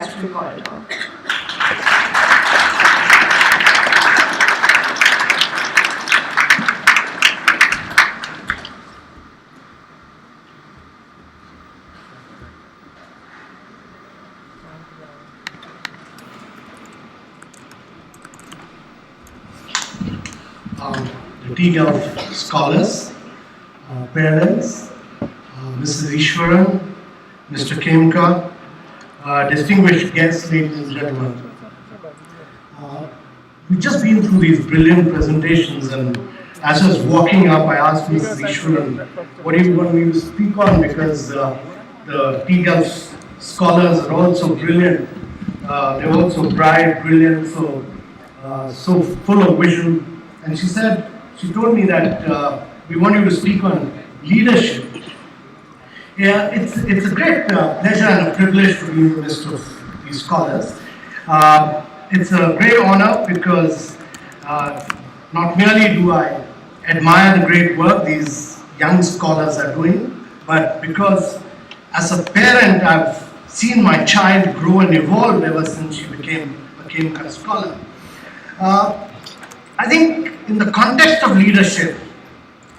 Actually corridor. The team of scholars, parents, Mrs. Ishwaran, Mr. Kemka, distinguished guests, ladies and gentlemen. We've just been through these brilliant presentations, and as I was walking up, I asked Mrs. Ishwaran, what do you want me to speak on? Because the T-Gulf scholars are also brilliant. They're also bright, brilliant, so full of vision. And she told me that we want you to speak on leadership. Yeah, it's a great pleasure and a privilege to be in the midst of these scholars. It's a great honor because not merely do I admire the great work these young scholars are doing, but because as a parent I've seen my child grow and evolve ever since she became a Cambridge scholar. I think in the context of leadership,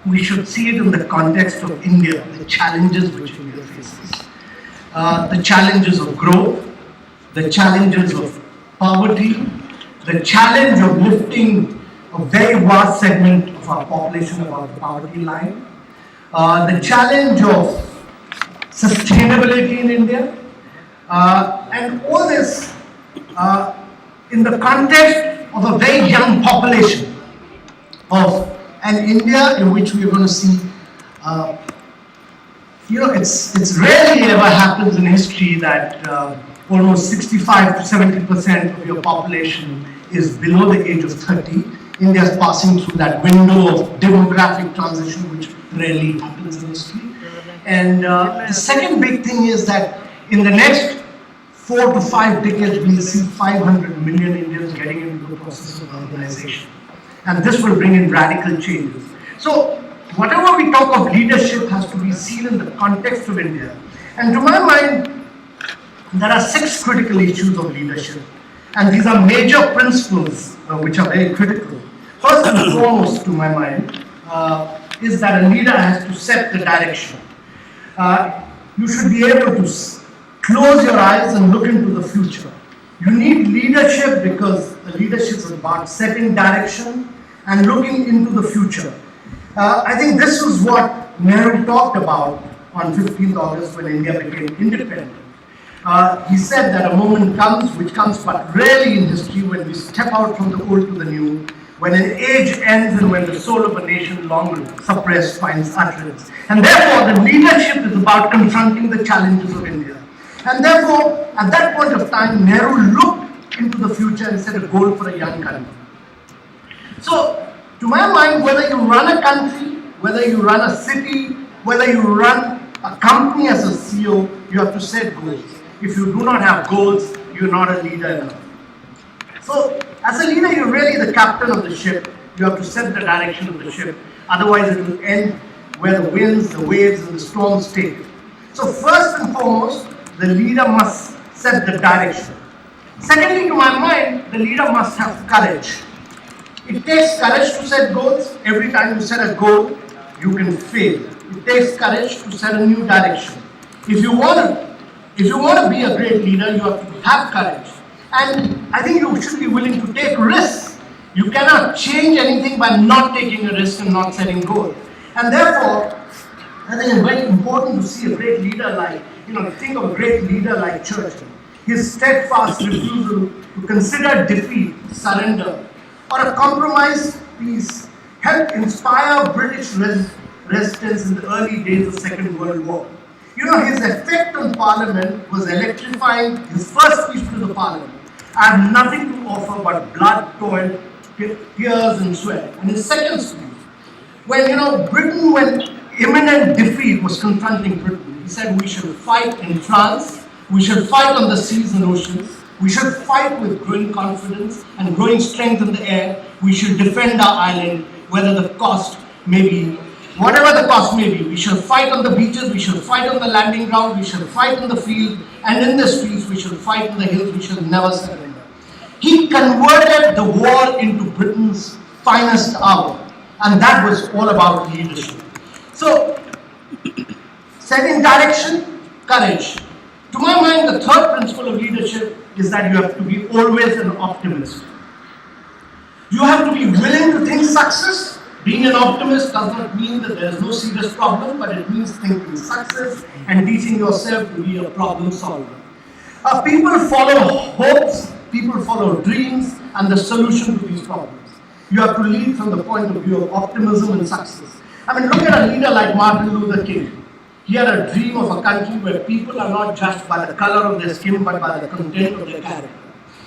we should see it in the context of India, the challenges which India faces. The challenges of growth, the challenges of poverty, the challenge of lifting a very vast segment of our population above the poverty line, the challenge of sustainability in India, and all this in the context of a very young population of an India in which we are going to see, it's rarely ever happens in history that almost 65 to 70% of your population is below the age of 30. India is passing through that window of demographic transition which rarely happens in history. And the second big thing is that in the next 4 to 5 decades, we'll see 500 million Indians getting into the process of urbanization. And this will bring in radical changes. So, whatever we talk of leadership has to be seen in the context of India. And to my mind, there are 6 critical issues of leadership. And these are major principles which are very critical. First and foremost, to my mind, is that a leader has to set the direction. You should be able to close your eyes and look into the future. You need leadership because the leadership is about setting direction and looking into the future. I think this is what Nehru talked about on 15th August when India became independent. He said that a moment comes, which comes but rarely in history, when we step out from the old to the new, when an age ends and when the soul of a nation long suppressed finds utterance. And therefore, the leadership is about confronting the challenges of India. And therefore, at that point of time, Nehru looked into the future and set a goal for a young country. So, to my mind, whether you run a country, whether you run a city, whether you run a company as a CEO, you have to set goals. If you do not have goals, you're not a leader enough. So, as a leader, you're really the captain of the ship. You have to set the direction of the ship. Otherwise, it will end where the winds, the waves, and the storms take it. So, first and foremost, the leader must set the direction. Secondly, to my mind, the leader must have courage. It takes courage to set goals. Every time you set a goal, you can fail. It takes courage to set a new direction. If you want to be a great leader, you have to have courage. And I think you should be willing to take risks. You cannot change anything by not taking a risk and not setting goals. And therefore, I think it's very important to see a great leader like, think of a great leader like Churchill. His steadfast refusal to consider defeat, surrender, or a compromised peace helped inspire British resistance in the early days of the Second World War. His effect on Parliament was electrifying. His first speech to the Parliament, I have nothing to offer but blood, toil, tears and sweat. And his second speech, when imminent defeat was confronting Britain, he said we should fight in France, we should fight on the seas and oceans, we should fight with growing confidence and growing strength in the air, we should defend our island, whether the cost may be, whatever the cost may be. We should fight on the beaches, we should fight on the landing ground, we should fight on the field, and in the streets we shall fight in the hills, we shall never surrender. He converted the war into Britain's finest hour, and that was all about leadership. So, setting direction, courage. To my mind, the third principle of leadership is that you have to be always an optimist. You have to be willing to think success. Being an optimist does not mean that there is no serious problem, but it means thinking success and teaching yourself to be a problem solver. People follow hopes, people follow dreams, and the solution to these problems. You have to lead from the point of view of optimism and success. I mean, look at a leader like Martin Luther King. He had a dream of a country where people are not judged by the color of their skin, but by the content of their character.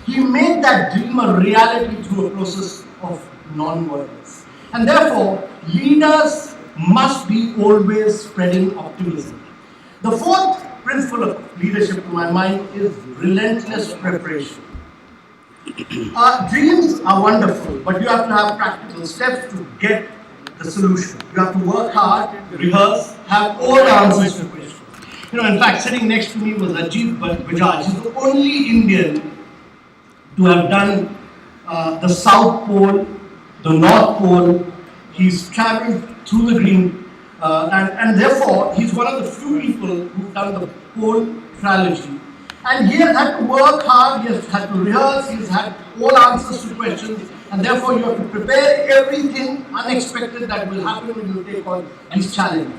He made that dream a reality through a process of non-violence. And therefore, leaders must be always spreading optimism. The fourth principle of leadership, to my mind, is relentless preparation. Dreams are wonderful, but you have to have practical steps to get the solution. You have to work hard, rehearse, have all the answers to questions. In fact, sitting next to me was Ajit Bajaj. He's the only Indian to have done the South Pole, the North Pole. He's traveled through the green, and therefore he's one of the few people who've done the Pole trilogy. And he has had to work hard, he has had to rehearse, he's had all answers to questions, and therefore you have to prepare everything unexpected that will happen when you take on these challenges.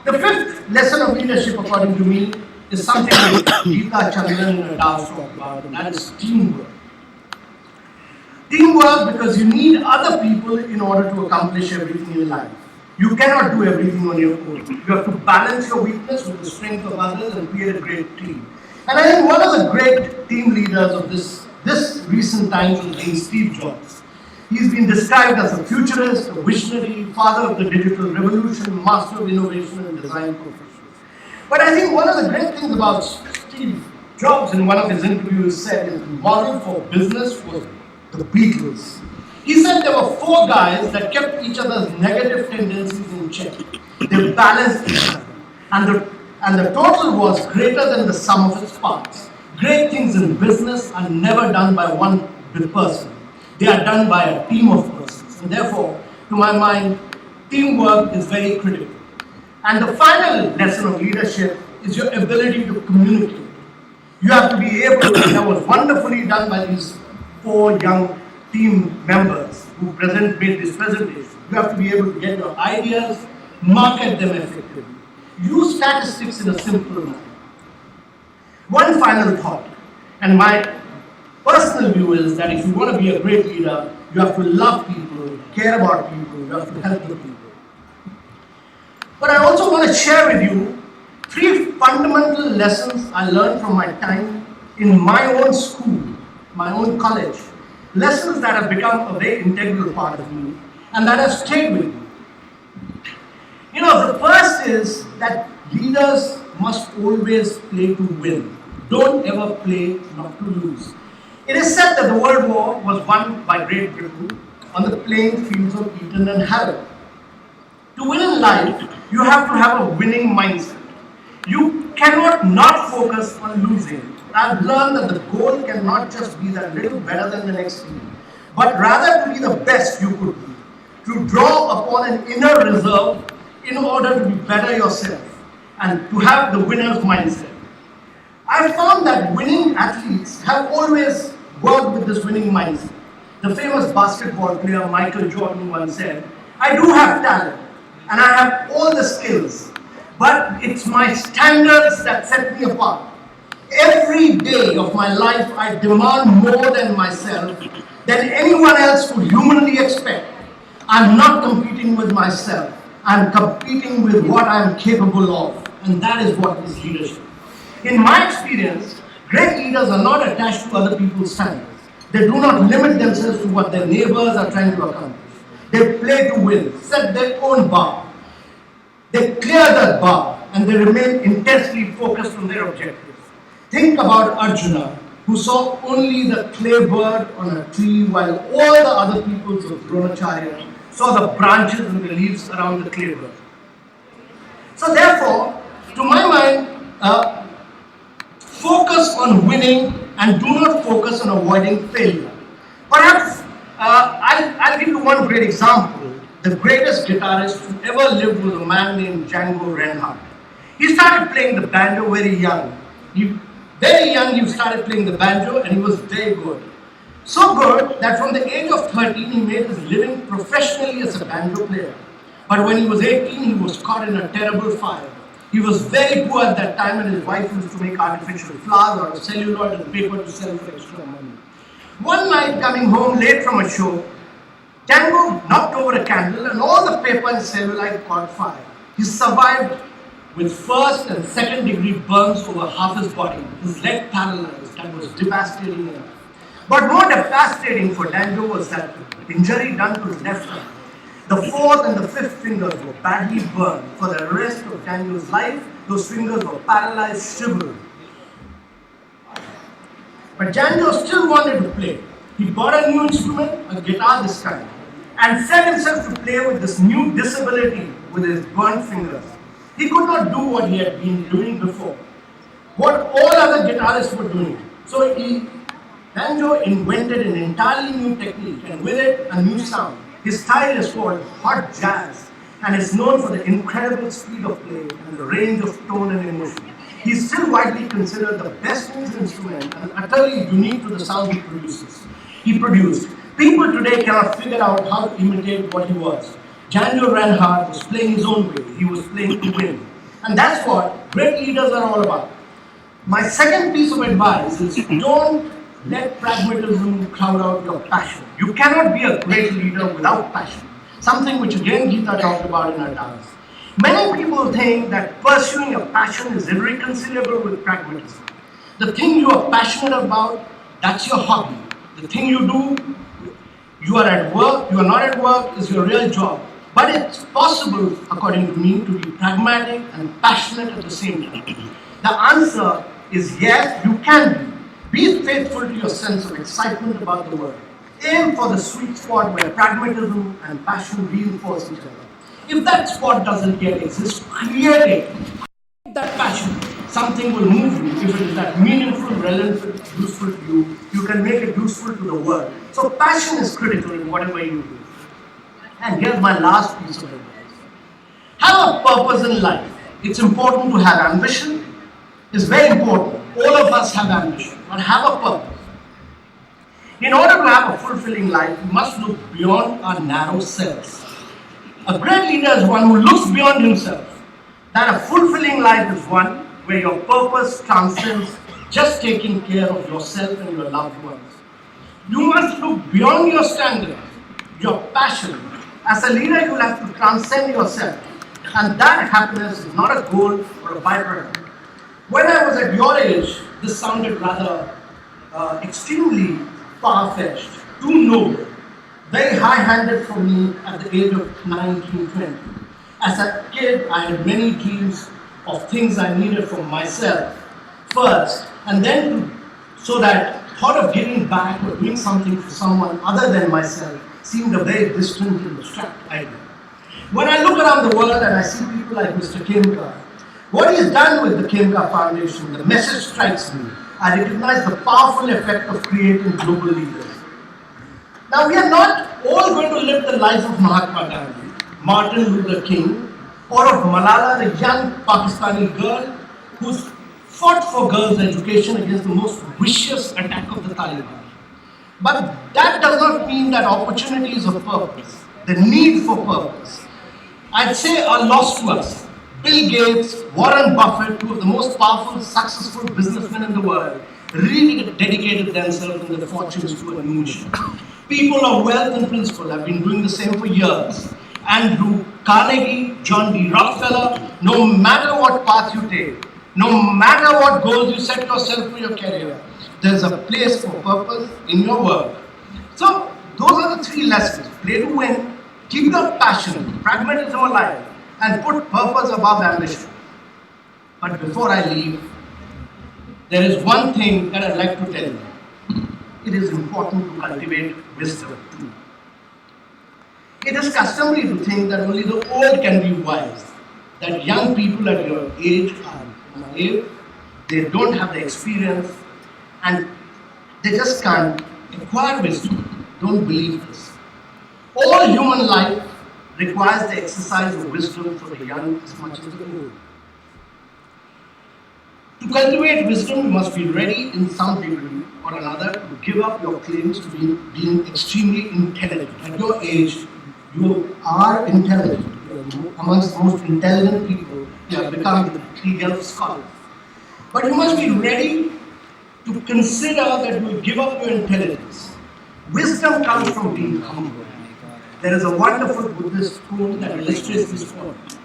The fifth lesson of leadership, according to me, is something that Geeta Chandran and Das talked about, and that is teamwork. Teamwork, because you need other people in order to accomplish everything in life. You cannot do everything on your own. You have to balance your weakness with the strength of others and create a great team. And I think one of the great team leaders of this recent times has been Steve Jobs. He's been described as a futurist, a visionary, father of the digital revolution, master of innovation and design professionals. But I think one of the great things about Steve Jobs in one of his interviews said his model for business was the Beatles. He said there were four guys that kept each other's negative tendencies in check. They balanced each other. And the total was greater than the sum of its parts. Great things in business are never done by one person. They are done by a team of persons. And therefore, to my mind, teamwork is very critical. And the final lesson of leadership is your ability to communicate. You have to be able to, that was wonderfully done by these four young team members who made this presentation. You have to be able to get your ideas, market them effectively. Use statistics in a simple manner. One final thought, and my personal view is that if you want to be a great leader, you have to love people, care about people, you have to help the people. But I also want to share with you three fundamental lessons I learned from my time in my own school, my own college. Lessons that have become a very integral part of me and that have stayed with me. The first is that leaders must always play to win. Don't ever play not to lose. It is said that the World War was won by Great Britain on the playing fields of Eton and Harrow. To win in life, you have to have a winning mindset. You cannot not focus on losing. I've learned that the goal cannot just be that little better than the next team, but rather to be the best you could be, to draw upon an inner reserve in order to be better yourself and to have the winner's mindset. I found that winning athletes have always worked with this winning mindset. The famous basketball player Michael Jordan once said, I do have talent and I have all the skills, but it's my standards that set me apart. Every day of my life I demand more than myself, than anyone else could humanly expect. I'm not competing with myself. I'm competing with what I'm capable of, and that is what is leadership. In my experience, great leaders are not attached to other people's standards. They do not limit themselves to what their neighbors are trying to accomplish. They play to win, set their own bar. They clear that bar, and they remain intensely focused on their objectives. Think about Arjuna, who saw only the clay bird on a tree while all the other peoples of Dronacharya saw the branches and the leaves around the clay bird. So therefore, to my mind, Focus on winning and do not focus on avoiding failure. Perhaps I'll give you one great example. The greatest guitarist who ever lived was a man named Django Reinhardt. He started playing the banjo very young. Very young, he started playing the banjo and he was very good. So good that from the age of 13, he made his living professionally as a banjo player. But when he was 18, he was caught in a terrible fire. He was very poor at that time and his wife used to make artificial flowers out of celluloid and paper to sell for extra money. One night, coming home late from a show, Django knocked over a candle and all the paper and celluloid caught fire. He survived with first and second degree burns over half his body. His leg paralyzed and was devastating enough. But more devastating for Django was that the injury done to his left hand. The fourth and the fifth fingers were badly burned. For the rest of Django's life, those fingers were paralyzed, shriveled. But Django still wanted to play. He bought a new instrument, a guitar this time, and set himself to play with this new disability with his burnt fingers. He could not do what he had been doing before, what all other guitarists were doing. So Django invented an entirely new technique and with it a new sound. His style is called hot jazz and is known for the incredible speed of play and the range of tone and emotion. He is still widely considered the best music instrument and utterly unique to the sound he produced. People today cannot figure out how to imitate what he was. Django Reinhardt was playing his own way. He was playing to win. And that's what great leaders are all about. My second piece of advice is don't let pragmatism crowd out your passion. You cannot be a great leader without passion. Something which again Gita talked about in her dance. Many people think that pursuing a passion is irreconcilable with pragmatism. The thing you are passionate about, that's your hobby. The thing you do, you are at work, you are not at work, is your real job. But it's possible, according to me, to be pragmatic and passionate at the same time. The answer is yes, you can be. Be faithful to your sense of excitement about the world. Aim for the sweet spot where pragmatism and passion reinforce each other. If that spot doesn't yet exist, create it. Create that passion. Something will move you. If it is that meaningful, relevant, useful to you, you can make it useful to the world. So passion is critical in whatever you do. And here's my last piece of advice. Have a purpose in life. It's important to have ambition. It's very important. All of us have ambition, but have a purpose. In order to have a fulfilling life, we must look beyond our narrow selves. A great leader is one who looks beyond himself. That a fulfilling life is one where your purpose transcends just taking care of yourself and your loved ones. You must look beyond your standards, your passion. As a leader, you will have to transcend yourself. And that happiness is not a goal or a byproduct. When I was at your age, this sounded rather extremely far-fetched, too noble, very high-handed for me at the age of 19, 20. As a kid, I had many dreams of things I needed for myself first, and then so that thought of giving back or doing something for someone other than myself seemed a very distant and abstract idea. When I look around the world and I see people like Mr. Khemka, what he has done with the Khemka Foundation, the message strikes me. I recognize the powerful effect of creating global leaders. Now, we are not all going to live the life of Mahatma Gandhi, Martin Luther King, or of Malala, the young Pakistani girl who's fought for girls' education against the most vicious attack of the Taliban. But that does not mean that opportunities of purpose, the need for purpose, I'd say are lost to us. Bill Gates, Warren Buffett, two of the most powerful, successful businessmen in the world, really dedicated themselves and their fortunes to a new mission. People of wealth and principle have been doing the same for years. Andrew Carnegie, John D. Rockefeller, no matter what path you take, no matter what goals you set yourself for your career, there's a place for purpose in your work. So, those are the three lessons. Play to win, keep your passion, pragmatism alive, and put purpose above ambition. But before I leave, there is one thing that I'd like to tell you. It is important to cultivate wisdom too. It is customary to think that only the old can be wise, that young people at your age are naive, they don't have the experience, and they just can't acquire wisdom. Don't believe this. All human life requires the exercise of wisdom for the young as much as the old. To cultivate wisdom, you must be ready in some degree or another to give up your claims to being extremely intelligent. At your age, you are intelligent. You are amongst the most intelligent people. You have become the legal scholar. But you must be ready to consider that you will give up your intelligence. Wisdom comes from being humble. There is a wonderful Buddhist quote that illustrates this point.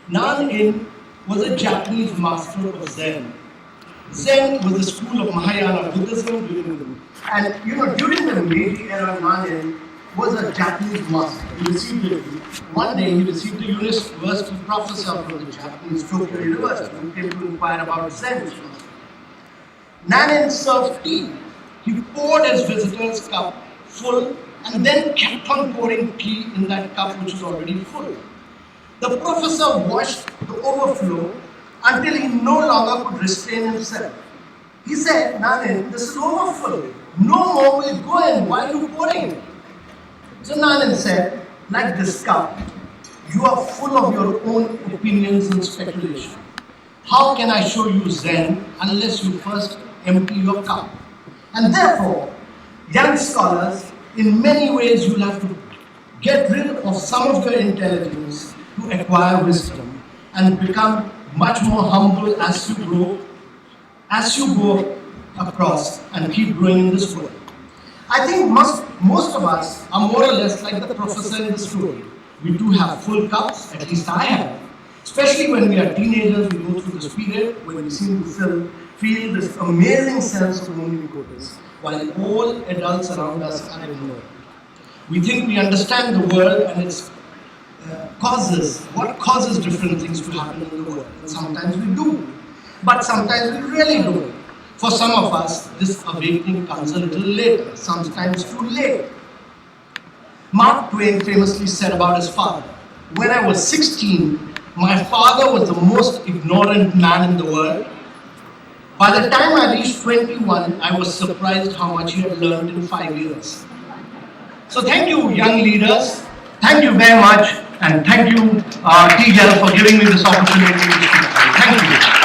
Nan-in was a Japanese master of Zen. Zen was the school of Mahayana Buddhism during the Meiji era. Nan-in was a Japanese master. One day he received a university professor from the Japanese Tokyo University who came to inquire about Zen. Nan-in served tea. He poured his visitor's cup full and then kept on pouring tea in that cup which was already full. The professor watched the overflow until he no longer could restrain himself. He said, Nan-in, this is overfull. No more will go in. Why are you pouring? So Nan-in said, like this cup, you are full of your own opinions and speculation. How can I show you Zen unless you first empty your cup? And therefore, young scholars, in many ways you'll have to get rid of some of your intelligence to acquire wisdom and become much more humble as you go across and keep growing in this world. I think most of us are more or less like the professor in the story. We do have full cups, at least I have. Especially when we are teenagers, we go through this period when we seem to feel this amazing sense of omnipotence, while all adults around us are ignored. We think we understand the world and its what causes different things to happen in the world. And sometimes we do, but sometimes we really don't. For some of us, this awakening comes a little later, sometimes too late. Mark Twain famously said about his father, when I was 16, my father was the most ignorant man in the world. By the time I reached 21, I was surprised how much he had learned in 5 years. So thank you, young leaders. Thank you very much. And thank you, TGL, for giving me this opportunity to speak. Thank you.